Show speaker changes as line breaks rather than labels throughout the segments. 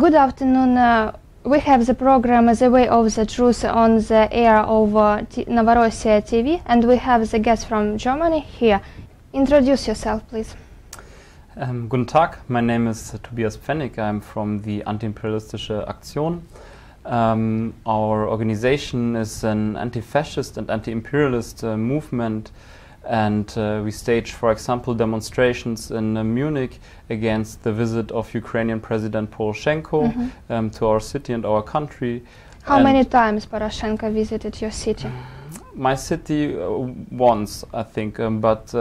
Good afternoon. We have the program The Way of the Truth on the air of Novorossia TV, and we have the guest from Germany here. Introduce yourself, please.
Guten Tag, my name is Тобиас Фениг. I'm from the Anti-Imperialistische Aktion. Our organization is an anti-fascist and anti-imperialist movement, and we stage, for example, demonstrations in Munich against the visit of Ukrainian President Poroshenko to our city and our country.
How many times Poroshenko visited your city?
My city once, I think, but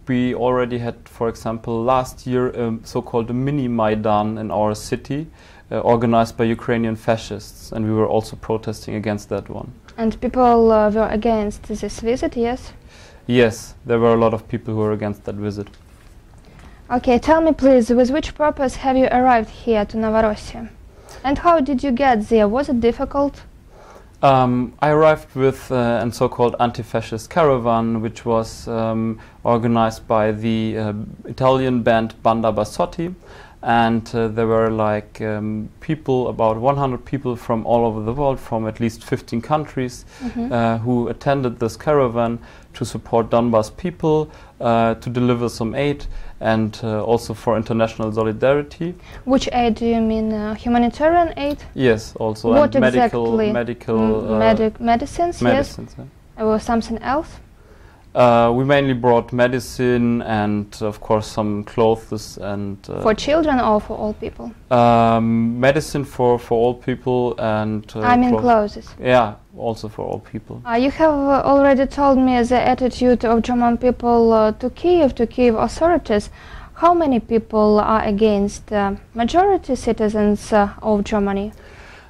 we already had, for example, last year so-called mini Maidan in our city, organized by Ukrainian fascists, and we were also protesting against that one.
And people were against this visit, yes?
Yes, there were a lot of people who were against that visit.
Okay, tell me please, with which purpose have you arrived here to Novorossia? And how did you get there? Was it difficult?
I arrived with a so-called anti-fascist caravan, which was organized by the Italian band Banda Bassotti, and there were like people, about 100 people from all over the world, from at least 15 countries, who attended this caravan to support Donbass people, to deliver some aid, and also for international solidarity.
Which aid do you mean? Humanitarian aid?
Yes, also.
What
and
exactly?
Medicines,
yes?
yeah.
Or something else?
We mainly brought medicine and, of course, some clothes and...
for children or for all people?
Medicine for all people and...
I mean clothes.
Yeah, also for all people.
You have already told me the attitude of German people to Kiev authorities. How many people are against majority citizens of Germany?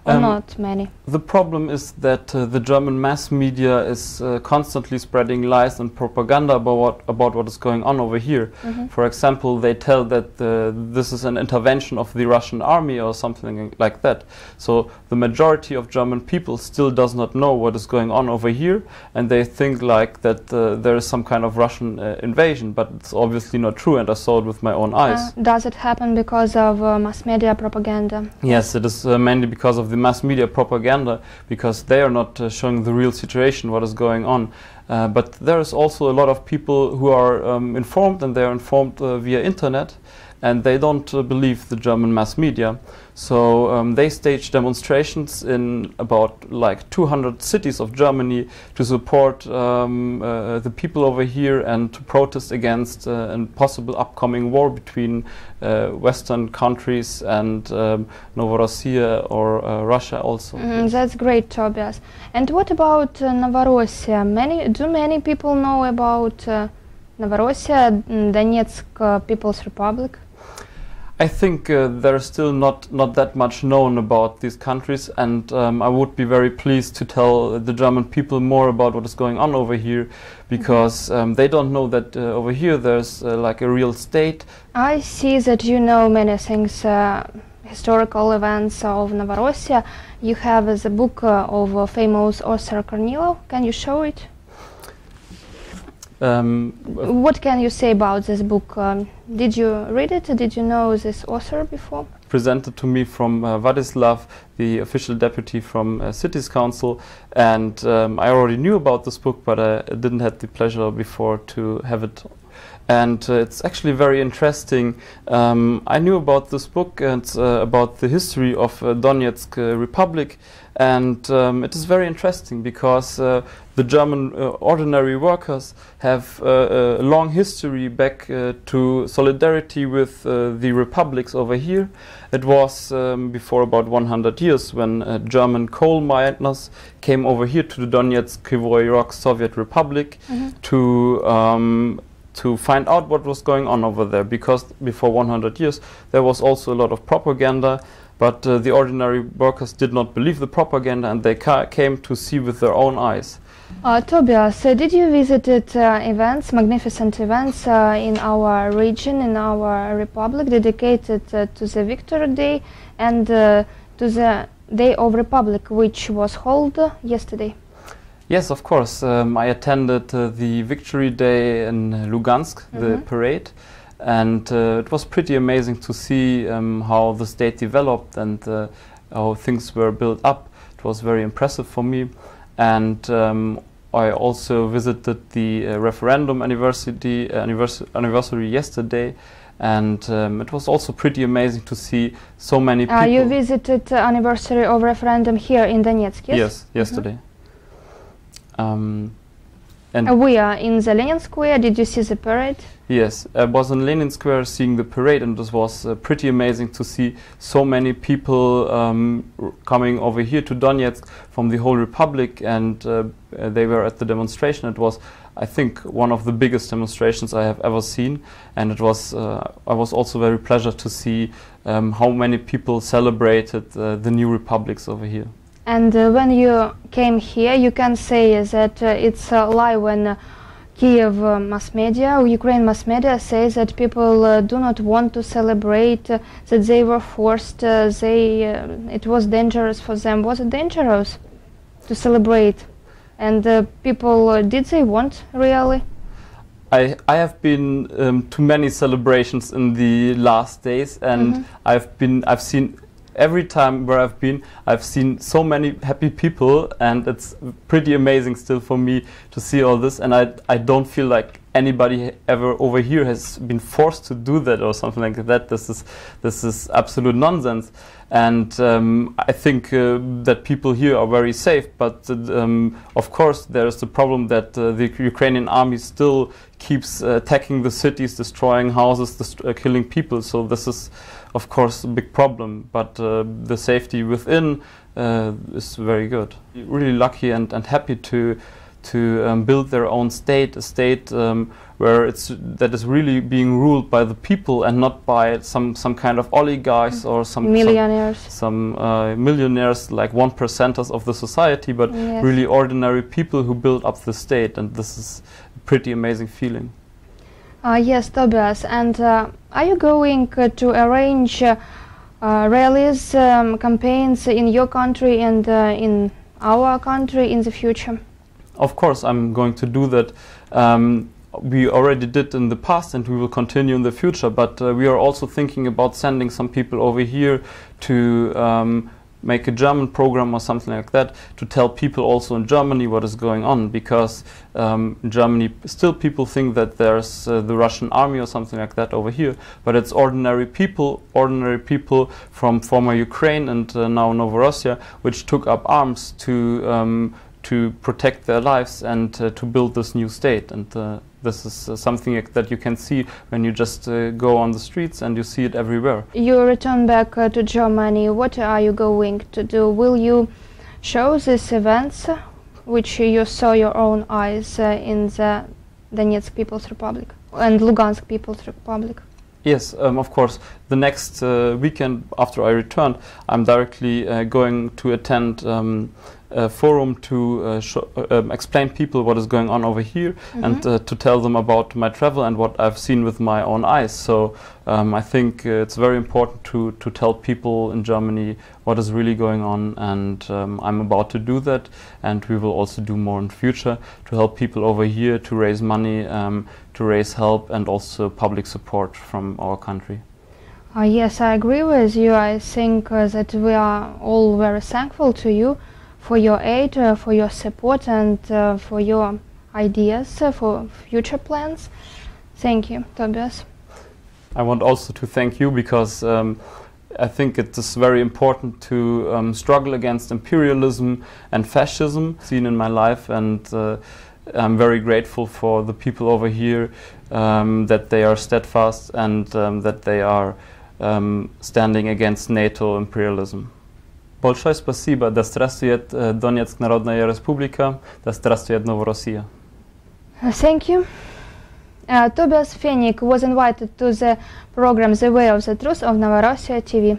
Or not many?
The problem is that the German mass media is constantly spreading lies and propaganda about what is going on over here. For example, they tell that this is an intervention of the Russian army or something like that. So the majority of German people still does not know what is going on over here, and they think like that there is some kind of Russian invasion, but it's obviously not true, and I saw it with my own eyes.
Does it happen because of mass media propaganda?
Yes, it is mainly because of the mass media propaganda, because they are not showing the real situation, what is going on. But there is also a lot of people who are informed, and they are informed via internet, and they don't believe the German mass media. So they stage demonstrations in about like 200 cities of Germany to support the people over here and to protest against a possible upcoming war between Western countries and Novorossia or Russia also.
That's great, Tobias. And what about Novorossia? Do many people know about Novorossia, Donetsk People's Republic?
I think there is still not that much known about these countries, and I would be very pleased to tell the German people more about what is going on over here, because they don't know that over here there's like a real state.
I see that you know many things, historical events of Novorossia. You have the book of famous author Kornilov. Can you show it? What can you say about this book? Did you read it? Did you know this author before?
Presented to me from Władysław, the official deputy from Cities Council, and I already knew about this book, but I didn't have the pleasure before to have it. And it's actually very interesting. I knew about this book, and it's about the history of Donetsk Republic, and it is very interesting because the German ordinary workers have a long history back to solidarity with the republics over here. It was before about 100 years when German coal miners came over here to the Donetsk Krivoy Rog Soviet Republic to find out what was going on over there, because before 100 years there was also a lot of propaganda, but the ordinary workers did not believe the propaganda, and they came to see with their own eyes.
Tobias, did you visit events, magnificent events in our region, in our republic, dedicated to the Victory Day and to the Day of Republic, which was held yesterday?
Yes, of course. I attended the Victory Day in Lugansk, the parade, and it was pretty amazing to see how the state developed and how things were built up. It was very impressive for me, and I also visited the referendum anniversary yesterday, and it was also pretty amazing to see so many people.
You visited anniversary of referendum here in Donetsk, yes?
Yes, yesterday. And
we are in the Lenin Square. Did you see the parade?
Yes, I was in Lenin Square seeing the parade, and this was pretty amazing to see so many people coming over here to Donetsk from the whole republic, and they were at the demonstration. It was, I think, one of the biggest demonstrations I have ever seen, and it was I was also very pleased to see how many people celebrated the new republics over here.
And when you came here, you can say that it's a lie when Kiev mass media, Ukraine mass media, says that people do not want to celebrate, that they were forced, it was dangerous for them. Was it dangerous to celebrate? And people, did they want really?
I have been to many celebrations in the last days, and I've seen. Every time where I've been, I've seen so many happy people, and it's pretty amazing still for me to see all this. And I don't feel like anybody ever over here has been forced to do that or something like that. This is absolute nonsense. And I think that people here are very safe. But of course, there's the problem that the Ukrainian army still keeps attacking the cities, destroying houses, killing people. So this is, of course, a big problem, but the safety within is very good. Really lucky and happy to build their own state, a state where that is really being ruled by the people and not by some kind of oligarchs or some millionaires, millionaires like 1% of the society, but really ordinary people who build up the state, and this is a pretty amazing feeling.
Yes, Tobias, and are you going to arrange rallies, campaigns in your country and in our country in the future?
Of course, I'm going to do that. We already did in the past, and we will continue in the future, but we are also thinking about sending some people over here to make a German program or something like that, to tell people also in Germany what is going on, because in Germany still people think that there's the Russian army or something like that over here, but it's ordinary people from former Ukraine and now Novorossiya, which took up arms to protect their lives and to build this new state. And this is something that you can see when you just go on the streets, and you see it everywhere. You
return back to Germany. What are you going to do? Will you show these events which you saw your own eyes in the Donetsk People's Republic and Lugansk People's Republic?
Yes, of course. The next weekend after I returned, I'm directly going to attend a forum to explain people what is going on over here, and to tell them about my travel and what I've seen with my own eyes. So I think it's very important to tell people in Germany what is really going on, and I'm about to do that, and we will also do more in the future to help people over here to raise money, to raise help, and also public support from our country.
Yes, I agree with you. I think that we are all very thankful to you for your aid, for your support, and for your ideas for future plans. Thank you, Tobias.
I want also to thank you, because I think it is very important to struggle against imperialism and fascism seen in my life, and I'm very grateful for the people over here, that they are steadfast and that they are standing against NATO imperialism. Большое спасибо. Да здравствует Донецк Народная Республика. Да здравствует Novorossiya.
Thank you. Тобиас Фениг was invited to the program The Way of the Truth of Novorossiya TV.